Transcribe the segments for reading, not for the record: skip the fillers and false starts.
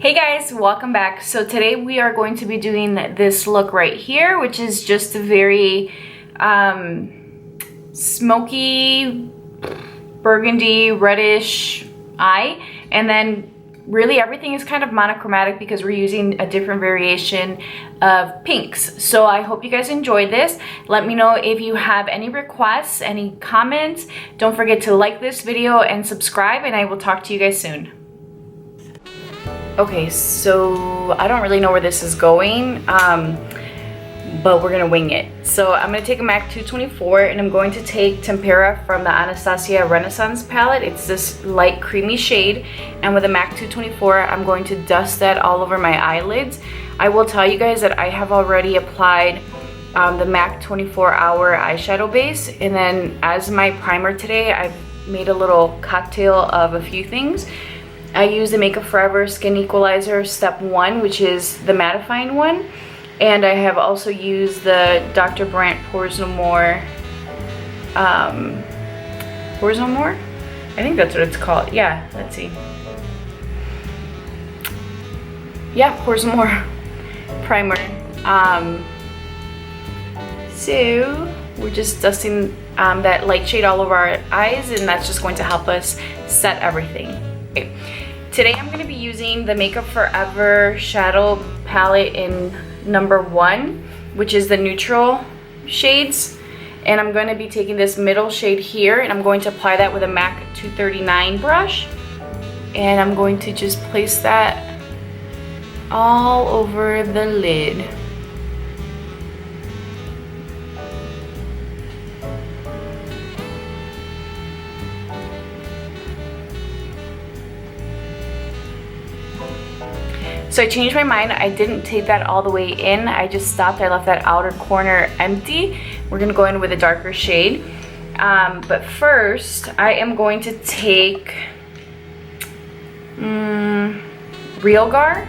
Hey guys, welcome back. So today we are going to be doing this look right here, which is just a very smoky, burgundy, reddish eye. And then really everything is kind of monochromatic because we're using a different variation of pinks. So I hope you guys enjoyed this. Let me know if you have any requests, any comments. Don't forget to like this video and subscribe, and I will talk to you guys soon. Okay, so I don't really know where this is going, but we're gonna wing it. So I'm gonna take a MAC 224 and I'm going to take Tempera from the Anastasia Renaissance palette. It's this light creamy shade, and with a MAC 224 I'm going to dust that all over my eyelids. I will tell you guys that I have already applied the MAC 24 Hour eyeshadow base, and then as my primer today I've made a little cocktail of a few things. I use the Makeup Forever Skin Equalizer Step 1, which is the mattifying one. And I have also used the Dr. Brandt Pores No More. Pores No More? I think that's what it's called. Yeah, let's see. Yeah, Pores No More primer. So we're just dusting that light shade all over our eyes, and that's just going to help us set everything. Okay. Today I'm going to be using the Makeup Forever Shadow Palette in number 1, which is the neutral shades. And I'm going to be taking this middle shade here, and I'm going to apply that with a MAC 239 brush. And I'm going to just place that all over the lid. So I changed my mind. I didn't take that all the way in. I just stopped. I left that outer corner empty. We're gonna go in with a darker shade. But first, I am going to take Real Gar,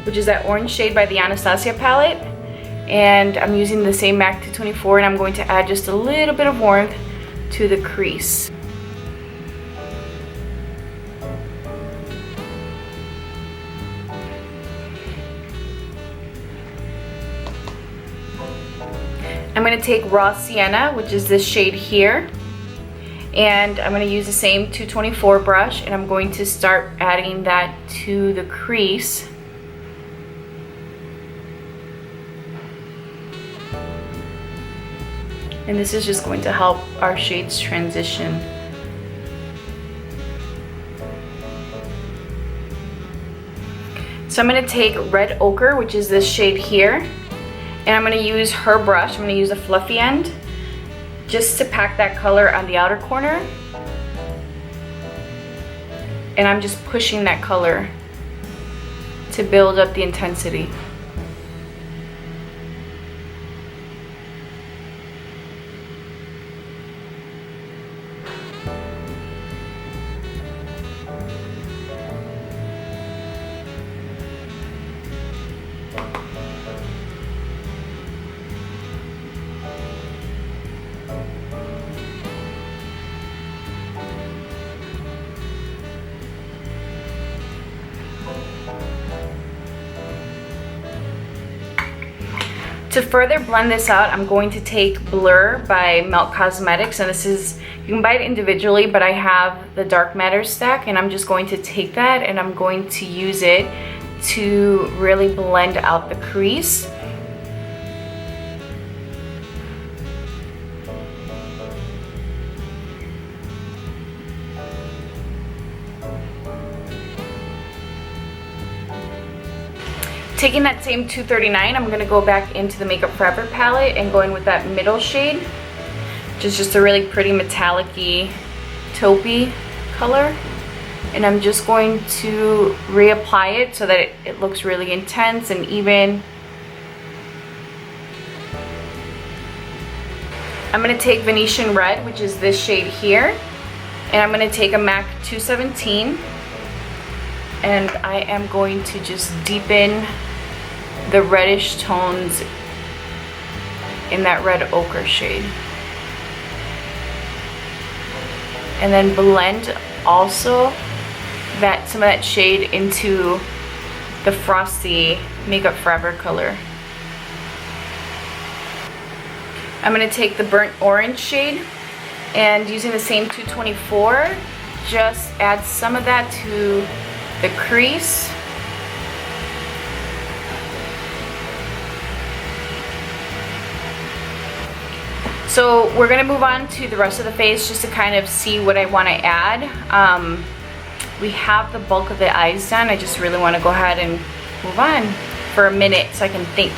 which is that orange shade by the Anastasia palette. And I'm using the same MAC 224, and I'm going to add just a little bit of warmth to the crease. I'm going to take Raw Sienna, which is this shade here, and I'm going to use the same 224 brush, and I'm going to start adding that to the crease. And this is just going to help our shades transition. So I'm going to take Red Ochre, which is this shade here. And I'm going to use her brush. I'm going to use a fluffy end just to pack that color on the outer corner. And I'm just pushing that color to build up the intensity. To further blend this out, I'm going to take Blur by Melt Cosmetics, and this is, you can buy it individually, but I have the Dark Matter stack, and I'm just going to take that and I'm going to use it to really blend out the crease. Taking that same 239, I'm going to go back into the Makeup Forever palette and go in with that middle shade, which is just a really pretty metallic-y, taupey color. And I'm just going to reapply it so that it looks really intense and even. I'm going to take Venetian Red, which is this shade here, and I'm going to take a MAC 217, and I am going to just deepen the reddish tones in that Red Ochre shade. And then blend also some of that shade into the Frosty Makeup Forever color. I'm going to take the burnt orange shade and using the same 224, just add some of that to the crease. So we're going to move on to the rest of the face just to kind of see what I want to add. We have the bulk of the eyes done. I just really want to go ahead and move on for a minute so I can think.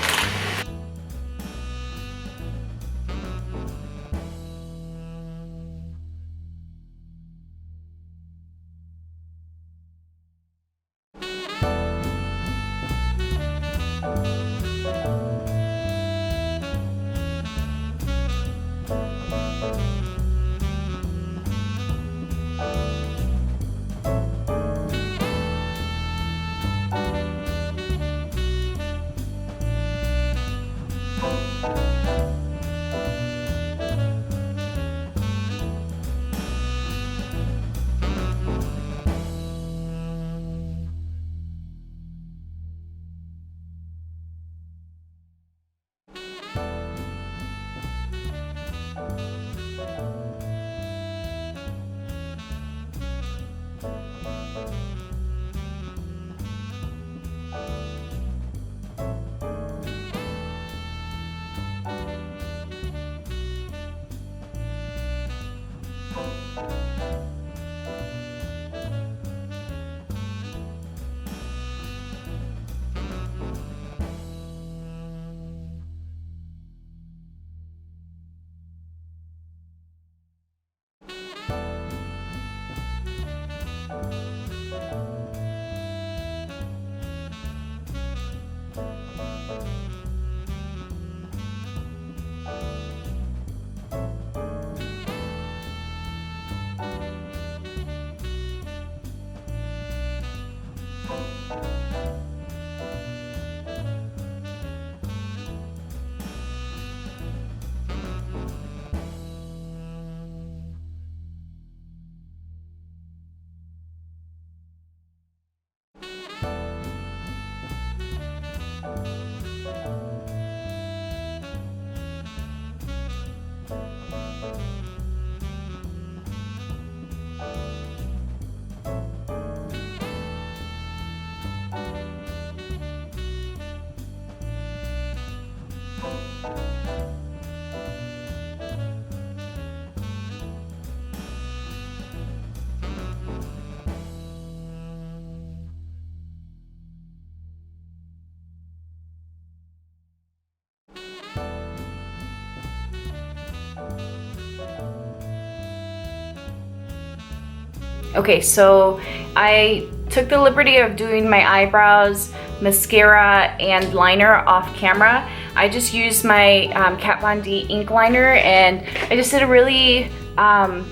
Okay, so I took the liberty of doing my eyebrows, mascara, and liner off camera. I just used my Kat Von D ink liner, and I just did a really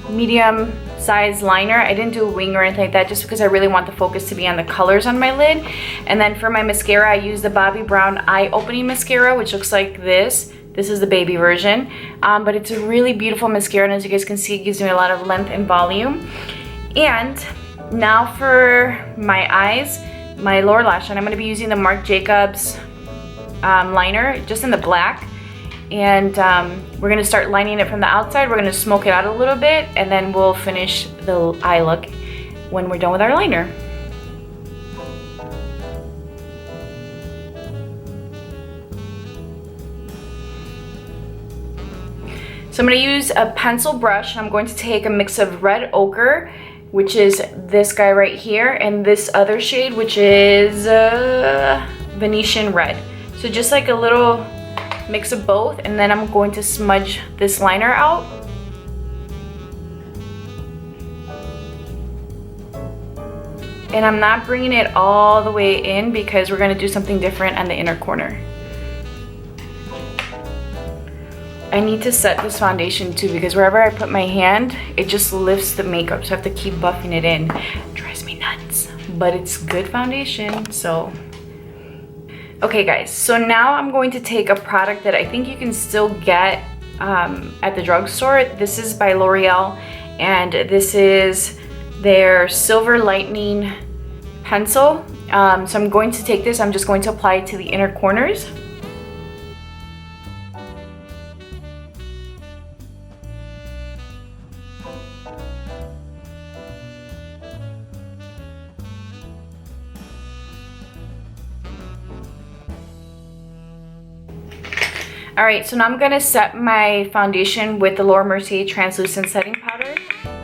medium size liner. I didn't do a wing or anything like that, just because I really want the focus to be on the colors on my lid. And then for my mascara, I used the Bobbi Brown Eye Opening Mascara, which looks like this. This is the baby version, but it's a really beautiful mascara, and as you guys can see, it gives me a lot of length and volume. And now for my eyes, my lower lash line, I'm going to be using the Marc Jacobs liner, just in the black. And we're going to start lining it from the outside. We're going to smoke it out a little bit, and then we'll finish the eye look when we're done with our liner. So I'm going to use a pencil brush. I'm going to take a mix of red ochre, which is this guy right here, and this other shade, which is Venetian red. So just like a little mix of both, and then I'm going to smudge this liner out. And I'm not bringing it all the way in because we're going to do something different on the inner corner. I need to set this foundation too, because wherever I put my hand, it just lifts the makeup, so I have to keep buffing it in. It drives me nuts, but it's good foundation, so. Okay guys, so now I'm going to take a product that I think you can still get at the drugstore. This is by L'Oreal, and this is their Silver Lightning pencil. So I'm going to take this, I'm just going to apply it to the inner corners. Alright, so now I'm going to set my foundation with the Laura Mercier Translucent Setting Powder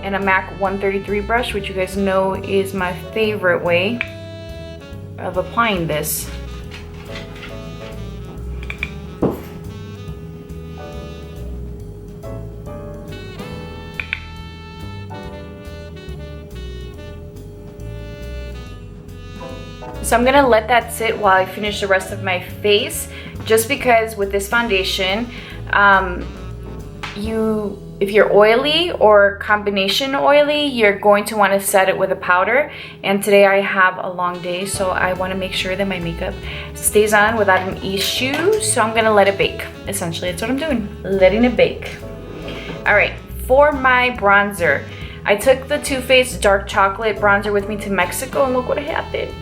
and a MAC 133 brush, which you guys know is my favorite way of applying this. So I'm gonna let that sit while I finish the rest of my face, just because with this foundation, if you're oily or combination oily, you're going to want to set it with a powder. And today I have a long day, so I want to make sure that my makeup stays on without an issue. So I'm gonna let it bake. Essentially, that's what I'm doing, letting it bake. All right, for my bronzer, I took the Too Faced Dark Chocolate bronzer with me to Mexico, and look what happened.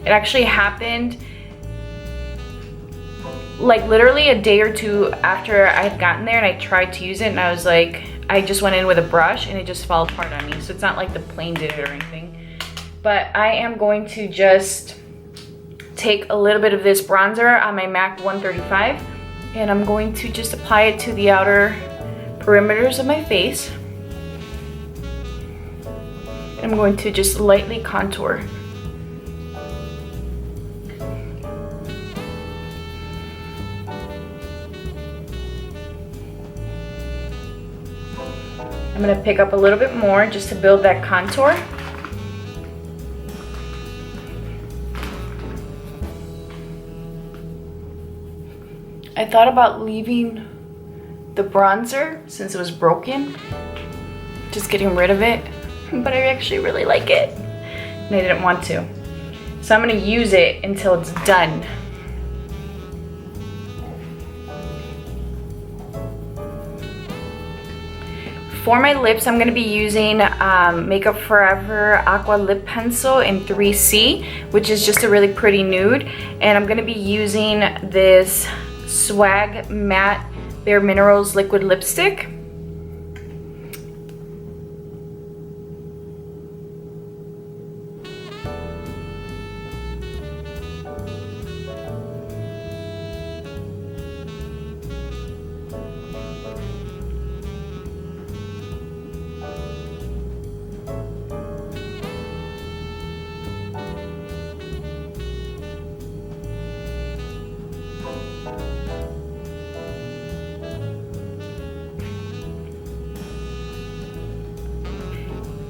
It actually happened like literally a day or two after I had gotten there, and I tried to use it, and I was like, I just went in with a brush and it just fell apart on me. So it's not like the plane did it or anything, but I am going to just take a little bit of this bronzer on my MAC 135, and I'm going to just apply it to the outer perimeters of my face. I'm going to just lightly contour. I'm gonna pick up a little bit more just to build that contour. I thought about leaving the bronzer since it was broken, just getting rid of it, but I actually really like it and I didn't want to. So I'm gonna use it until it's done. For my lips, I'm going to be using Makeup Forever Aqua Lip Pencil in 3C, which is just a really pretty nude. And I'm going to be using this Swag Matte Bare Minerals Liquid Lipstick.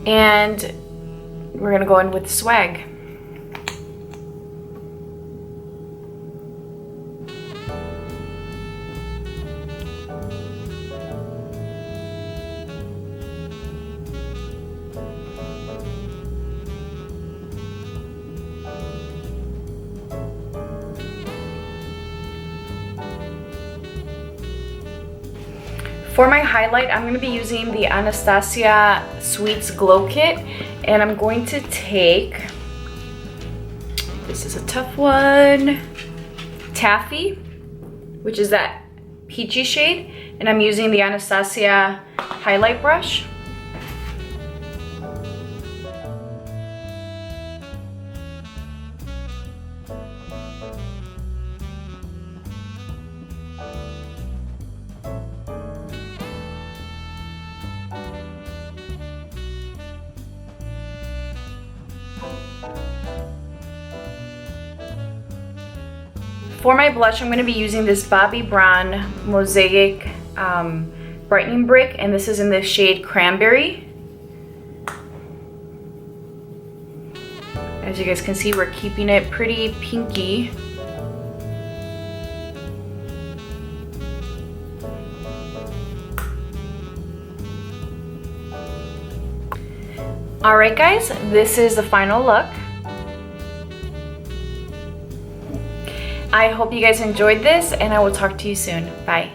And we're gonna go in with Swag. For my highlight, I'm going to be using the Anastasia Sweets Glow Kit, and I'm going to take, this is a tough one, Taffy, which is that peachy shade, and I'm using the Anastasia highlight brush. For my blush, I'm going to be using this Bobbi Brown Mosaic Brightening Brick, and this is in the shade Cranberry. As you guys can see, we're keeping it pretty pinky. Alright guys, this is the final look. I hope you guys enjoyed this, and I will talk to you soon. Bye.